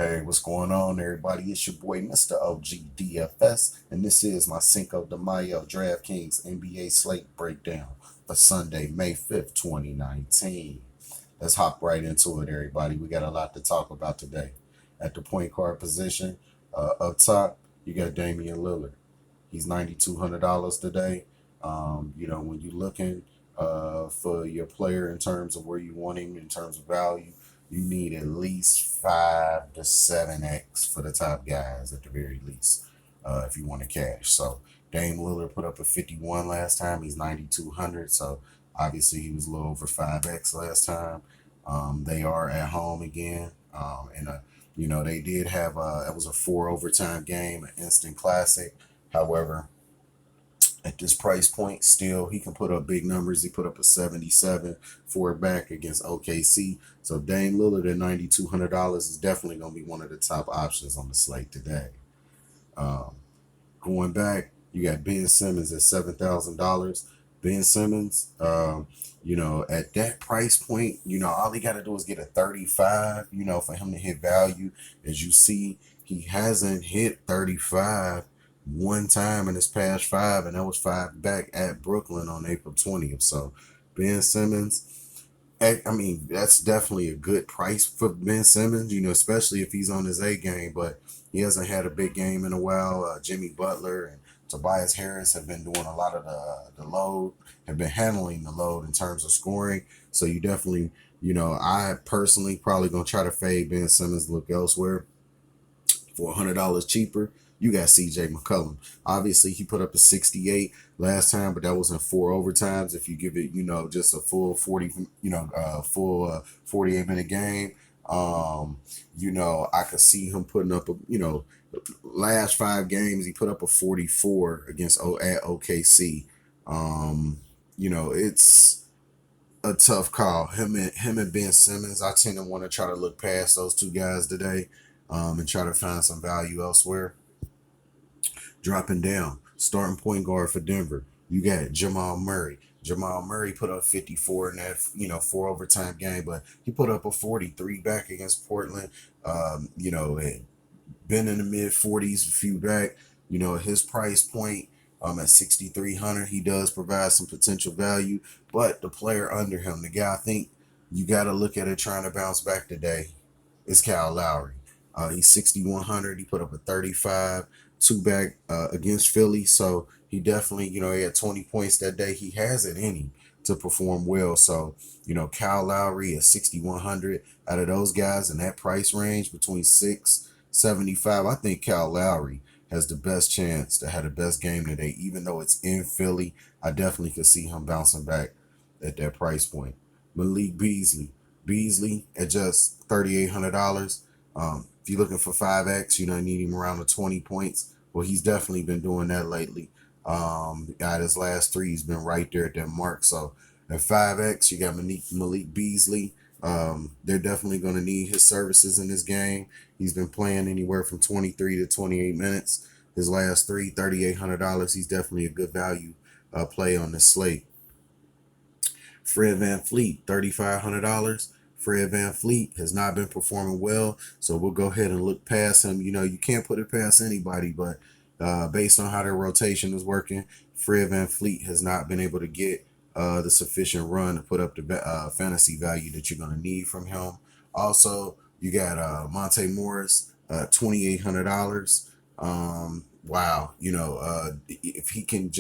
Hey, what's going on, everybody? It's your boy, Mr. OG DFS, and this is my Cinco De Mayo Draftkings NBA Slate breakdown for Sunday, May 5th, 2019. Let's hop right into it, everybody. We got a lot to talk about today. At the point guard position, up top, you got Damian Lillard. He's $9,200 today. When you're looking for your player in terms of where you want him, in terms of value, you need at least 5 to 7x for the top guys at the very least, if you want to cash. So Dame Lillard put up a 51 last time. He's 9,200. So obviously he was a little over 5x last time. They are at home again, they did have it was a 4 overtime game, an instant classic. However, at this price point, still he can put up big numbers. He put up a 77 for it back against OKC. So Dame Lillard at $9,200 is definitely going to be one of the top options on the slate today. Um, Going back, you got Ben Simmons at $7,000. Ben Simmons, at that price point, all he got to do is get a 35, for him to hit value. As you see, he hasn't hit 35 one time in his past five, and that was five back at Brooklyn on April 20th. So Ben Simmons, that's definitely a good price for Ben Simmons, especially if he's on his A game, but he hasn't had a big game in a while. Jimmy Butler and Tobias Harris have been doing a lot of the load, have been handling the load in terms of scoring. So you definitely, I personally probably going to try to fade Ben Simmons, look elsewhere. For $100 cheaper, you got CJ McCollum. Obviously, he put up a 68 last time, but that was in 4 overtimes. If you give it, just a full 48-minute game, I could see him putting up last 5 games, he put up a 44 against at OKC. It's a tough call. Him and Ben Simmons, I tend to want to try to look past those two guys today, and try to find some value elsewhere. Dropping down, starting point guard for Denver, you got Jamal Murray. Jamal Murray put up 54 in that 4 overtime game, but he put up a 43 back against Portland. Had been in the mid 40s a few back. His price point at 6,300, he does provide some potential value, but the player under him, the guy I think you got to look at it trying to bounce back today, is Kyle Lowry. He's 6,100. He put up a 35 two back against Philly. So he definitely, he had 20 points that day. He has it in him to perform well. So, Kyle Lowry at 6,100. Out of those guys in that price range between 675, I think Kyle Lowry has the best chance to have the best game today. Even though it's in Philly, I definitely could see him bouncing back at that price point. Malik Beasley at just $3,800. If you're looking for 5x, need him around the 20 points. Well, he's definitely been doing that lately. Got his last 3, he's been right there at that mark. So at 5x, you got Malik Beasley. They're definitely going to need his services in this game. He's been playing anywhere from 23 to 28 minutes. His last 3, $3,800. He's definitely a good value play on this slate. Fred VanVleet, $3,500. Fred VanVleet has not been performing well, so we'll go ahead and look past him. You can't put it past anybody, but based on how their rotation is working, Fred VanVleet has not been able to get the sufficient run to put up the fantasy value that you're going to need from him. Also, you got Monte Morris, $2,800. Wow, if he can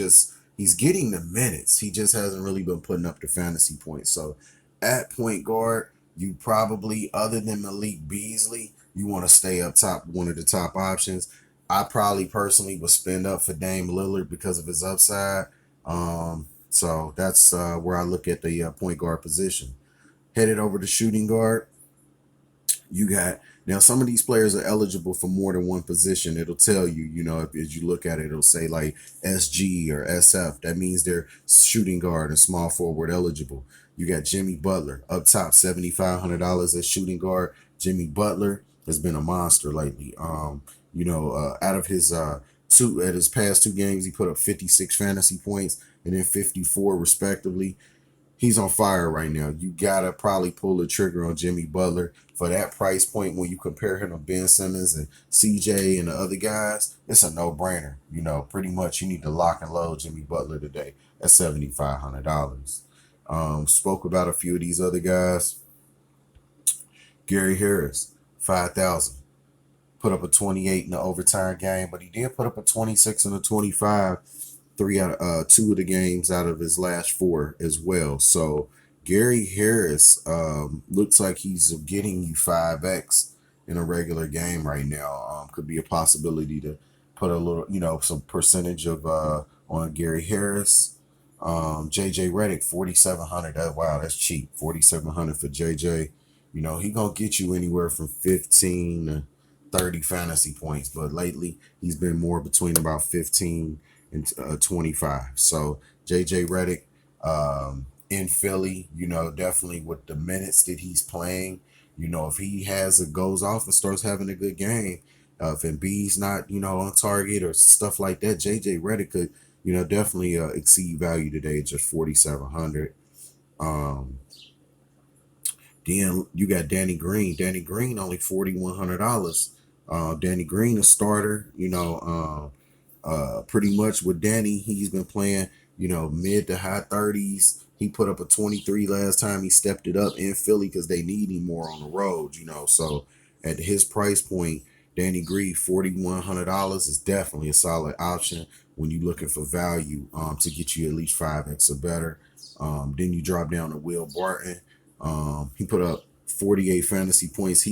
he's getting the minutes. He just hasn't really been putting up the fantasy points. So at point guard, you probably, other than Malik Beasley, you want to stay up top, one of the top options. I probably personally would spend up for Dame Lillard because of his upside. So that's where I look at the point guard position. Headed over to shooting guard, you got, now some of these players are eligible for more than one position. It'll tell you, if, as you look at it, it'll say like SG or SF. That means they're shooting guard and small forward eligible. You got Jimmy Butler up top, $7,500 as shooting guard. Jimmy Butler has been a monster lately. Out of his past 2 games, he put up 56 fantasy points and then 54 respectively. he's on fire right now. You gotta probably pull the trigger on Jimmy Butler for that price point. When you compare him to Ben Simmons and CJ and the other guys, it's a no-brainer. Pretty much you need to lock and load Jimmy Butler today at $7,500. Spoke about a few of these other guys. Gary Harris, 5,000. Put up a 28 in the overtime game, but he did put up a 26 and a 25 two of the games out of his last four as well. So Gary Harris looks like he's getting you 5x in a regular game right now. Could be a possibility to put a little, some percentage of on Gary Harris. JJ Redick, 4,700. Wow, that's cheap. 4,700 for JJ. He gonna get you anywhere from 15 to 30 fantasy points, but lately he's been more between about 15 and 25. So JJ Redick in Philly, definitely with the minutes that he's playing, if he goes off and starts having a good game, if Embiid's not, on target or stuff like that, JJ Redick could, definitely exceed value today, just 4,700. Then you got Danny Green. Danny Green only $4,100. Danny Green, a starter. Pretty much with Danny, he's been playing, mid to high 30s. He put up a 23 last time he stepped it up in Philly because they need him more on the road. So at his price point, Danny Green, $4,100 is definitely a solid option when you're looking for value to get you at least 5x or better. Then you drop down to Will Barton. He put up 48 fantasy points.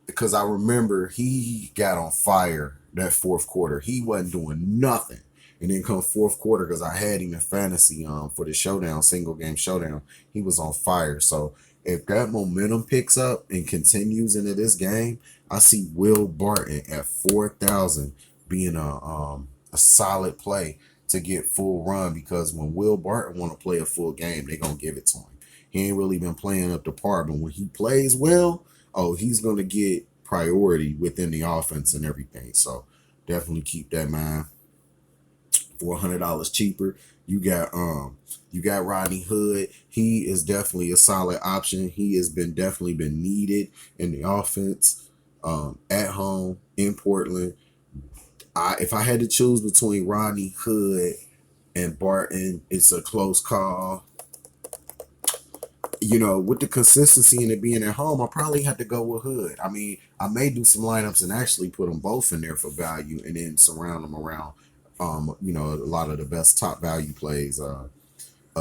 Because I remember he got on fire that fourth quarter. He wasn't doing nothing. And then come fourth quarter, because I had him in fantasy for the showdown, single game showdown, he was on fire. So if that momentum picks up and continues into this game, I see Will Barton at 4,000 being a solid play to get full run, because when Will Barton want to play a full game, they're going to give it to him. He ain't really been playing up to par, but when he plays well, he's going to get priority within the offense and everything. So definitely keep that in mind. $400 cheaper. You got Rodney Hood. He is definitely a solid option. He has definitely been needed in the offense at home in Portland. If I had to choose between Rodney Hood and Barton, it's a close call. With the consistency in it being at home, I probably had to go with Hood. I mean, I may do some lineups and actually put them both in there for value and then surround them around, a lot of the best top value plays up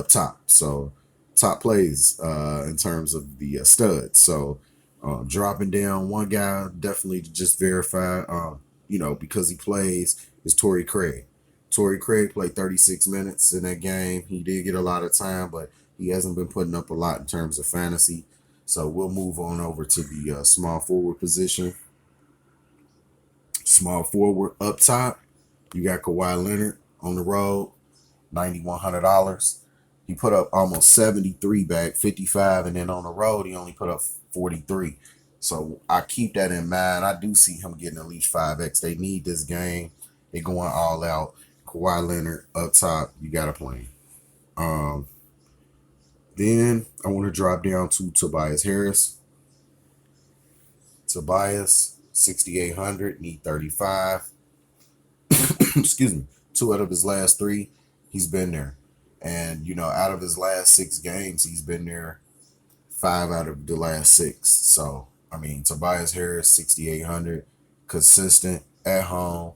top. So top plays in terms of the studs. So dropping down one guy, definitely just verify, because he plays, is Torrey Craig. Torrey Craig played 36 minutes in that game. He did get a lot of time, but he hasn't been putting up a lot in terms of fantasy. So we'll move on over to the small forward position. Small forward up top, you got Kawhi Leonard on the road, $9,100. He put up almost 73 back, 55, and then on the road, he only put up 43. So I keep that in mind. I do see him getting at least 5x. They need this game. They're going all out. Kawhi Leonard up top, you got to play. Then I want to drop down to Tobias Harris. Tobias, 6,800, need 35. Excuse me. 2 out of his last 3, he's been there. And, out of his last 6 games, he's been there 5 out of the last 6. So, Tobias Harris, 6,800, consistent, at home.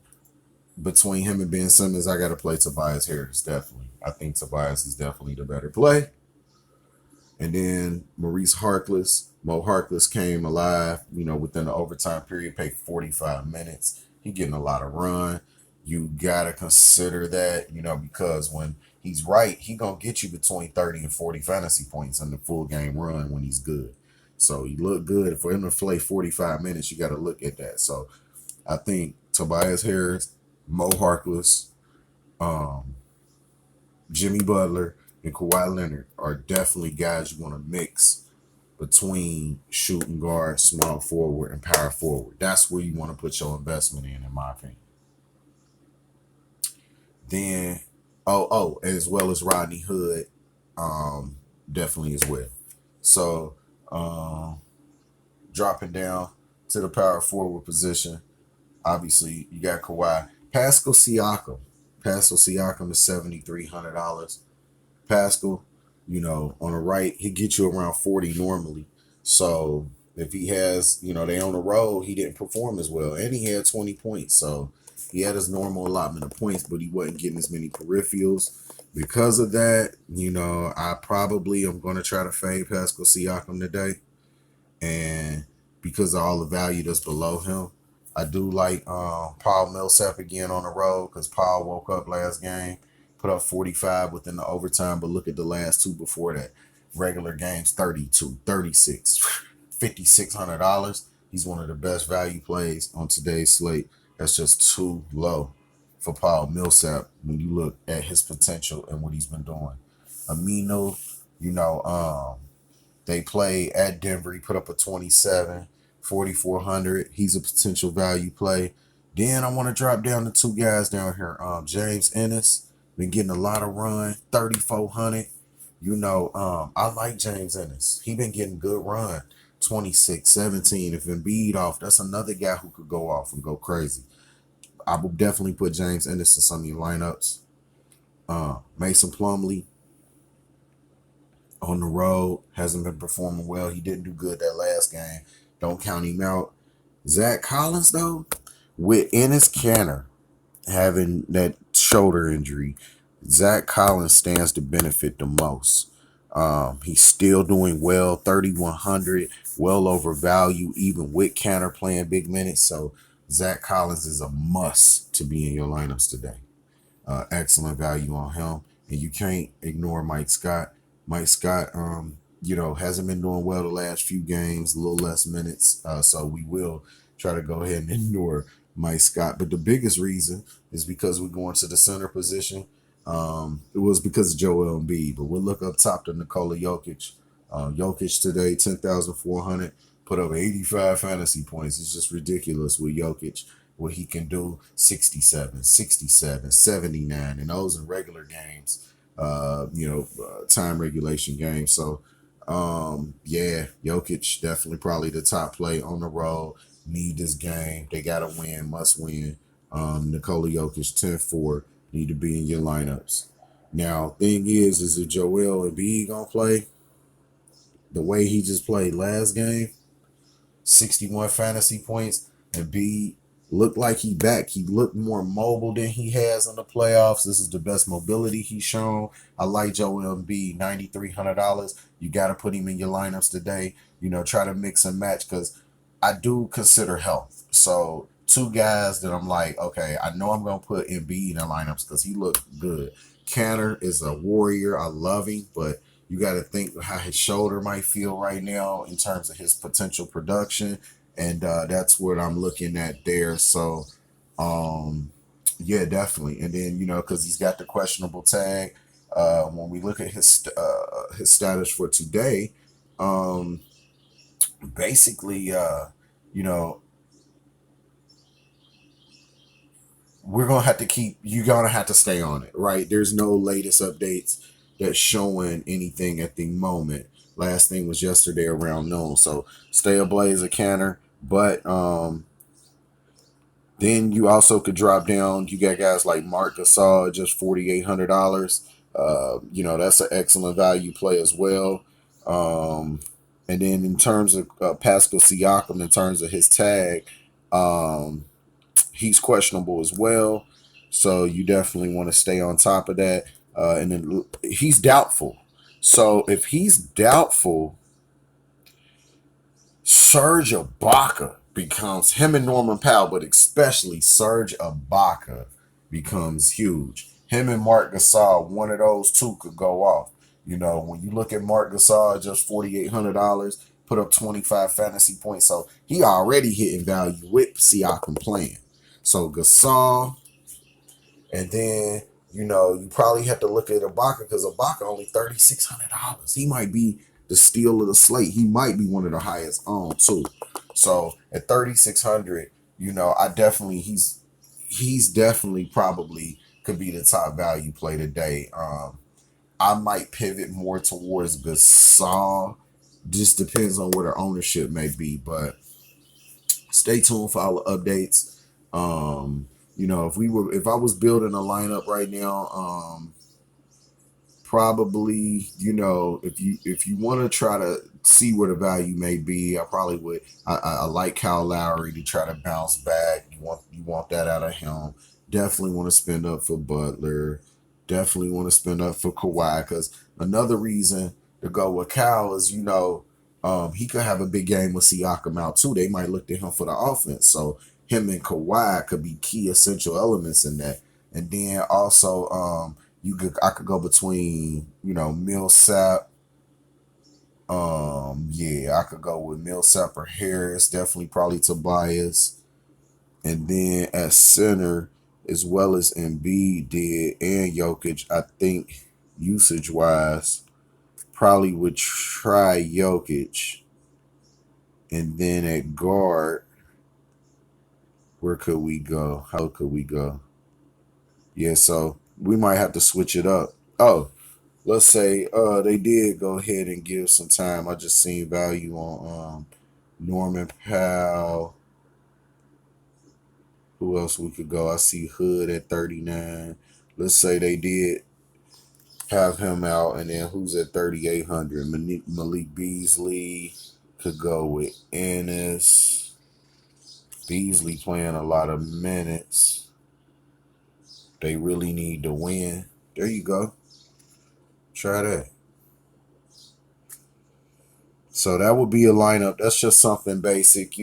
Between him and Ben Simmons, I got to play Tobias Harris, definitely. I think Tobias is definitely the better play. And then Maurice Harkless. Mo Harkless came alive, within the overtime period, paid 45 minutes. He getting a lot of run. You got to consider that, because when he's right, he going to get you between 30 and 40 fantasy points in the full game run when he's good. So he look good. For him to play 45 minutes, you got to look at that. So I think Tobias Harris, Mo Harkless, Jimmy Butler, and Kawhi Leonard are definitely guys you want to mix between shooting guard, small forward, and power forward. That's where you want to put your investment in my opinion. Then, as well as Rodney Hood. definitely as well. So dropping down to the power forward position, obviously you got Kawhi. Pascal Siakam. Pascal Siakam is $7,300. Pascal, on the right, he gets you around 40 normally. So if he has, they on the road, he didn't perform as well. And he had 20 points. So he had his normal allotment of points, but he wasn't getting as many peripherals. Because of that, I probably am going to try to fade Pascal Siakam today. And because of all the value that's below him, I do like Paul Millsap again on the road because Paul woke up last game, put up 45 within the overtime, but look at the last two before that. Regular games, 32, 36, $5,600. He's one of the best value plays on today's slate. That's just too low for Paul Millsap when you look at his potential and what he's been doing. Amino, they play at Denver. He put up a 27, 4,400. He's a potential value play. Then I want to drop down to two guys down here. James Ennis, been getting a lot of run, 3,400. I like James Ennis. He been getting good run, 26, 17. If Embiid off, that's another guy who could go off and go crazy. I will definitely put James Ennis in some of your lineups. Mason Plumlee, on the road, hasn't been performing well. He didn't do good that last game. Don't count him out. Zach Collins, though, with Enes Kanter having that shoulder injury, Zach Collins stands to benefit the most. He's still doing well, 3,100, well over value, even with Kanter playing big minutes. So Zach Collins is a must to be in your lineups today. Excellent value on him. And you can't ignore Mike Scott. Mike Scott, hasn't been doing well the last few games, a little less minutes. So we will try to go ahead and ignore Mike Scott. But the biggest reason is because we're going to the center position. It was because of Joel Embiid. But we'll look up top to Nikola Jokic. Jokic today, 10,400, put up 85 fantasy points. It's just ridiculous with Jokic. What he can do, 67, 67, 79, and those in regular games. Time regulation game. So, Jokic definitely probably the top play on the road. Need this game. They got to win, must win. Nikola Jokic, 10-4, need to be in your lineups. Now, thing is if Joel Embiid going to play the way he just played last game, 61 fantasy points, Embiid looked like he back. He looked more mobile than he has in the playoffs. This is the best mobility he's shown. I like Joel Embiid, $9,300. You got to put him in your lineups today. Try to mix and match because I do consider health. So two guys that I'm like, okay, I know I'm going to put Embiid in lineups because he looked good. Kanter is a warrior. I love him, but you got to think how his shoulder might feel right now in terms of his potential production. And that's what I'm looking at there. So, definitely. And then, because he's got the questionable tag, when we look at his status for today, basically, we're going to have to you're going to have to stay on it, right? There's no latest updates that's showing anything at the moment. Last thing was yesterday around noon. So stay ablaze of Kanter. But then you also could drop down. You got guys like Marc Gasol, just $4,800. That's an excellent value play as well. And then in terms of Pascal Siakam, in terms of his tag, he's questionable as well. So you definitely want to stay on top of that. And then he's doubtful. So if he's doubtful, Serge Ibaka becomes him and Norman Powell, but especially Serge Ibaka becomes huge. Him and Marc Gasol, one of those two could go off. When you look at Marc Gasol, just $4,800, put up 25 fantasy points. So he already hitting value with Siakam playing. So Gasol, and then, you probably have to look at Ibaka because Ibaka only $3,600. He might be the steal of the slate. He might be one of the highest on too. So at 3,600, I definitely he's definitely probably could be the top value play today. I might pivot more towards Gasol. Just depends on what her ownership may be, but stay tuned for all the updates. If I was building a lineup right now, probably, if you want to try to see where the value may be, I probably would. I like Kyle Lowry to try to bounce back. You want that out of him. Definitely want to spend up for Butler. Definitely want to spend up for Kawhi, because another reason to go with Kyle is, he could have a big game with Siakam out too. They might look to him for the offense. So him and Kawhi could be key essential elements in that. And then also, I could go between, Millsap. I could go with Millsap or Harris. Definitely probably Tobias. And then at center, as well as Embiid did and Jokic, I think usage wise, probably would try Jokic. And then at guard, where could we go? How could we go? Yeah, so we might have to switch it up. Oh, let's say they did go ahead and give some time. I just seen value on Norman Powell. Who else we could go? I see Hood at 39. Let's say they did have him out, and then who's at 3,800? Malik Beasley could go with Ennis. Beasley playing a lot of minutes. They really need to win. There you go. Try that. So that would be a lineup. That's just something basic,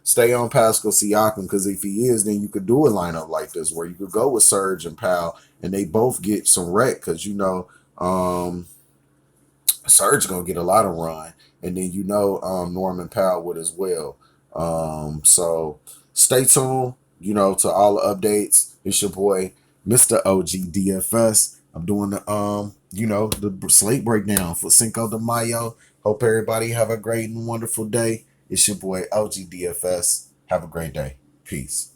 Stay on Pascal Siakam, because if he is, then you could do a lineup like this where you could go with Serge and Powell, and they both get some rec, because Serge gonna get a lot of run, and then Norman Powell would as well. So stay tuned, to all the updates. It's your boy, Mr. OG DFS. I'm doing the slate breakdown for Cinco de Mayo. Hope everybody have a great and wonderful day. It's your boy OG DFS. Have a great day. Peace.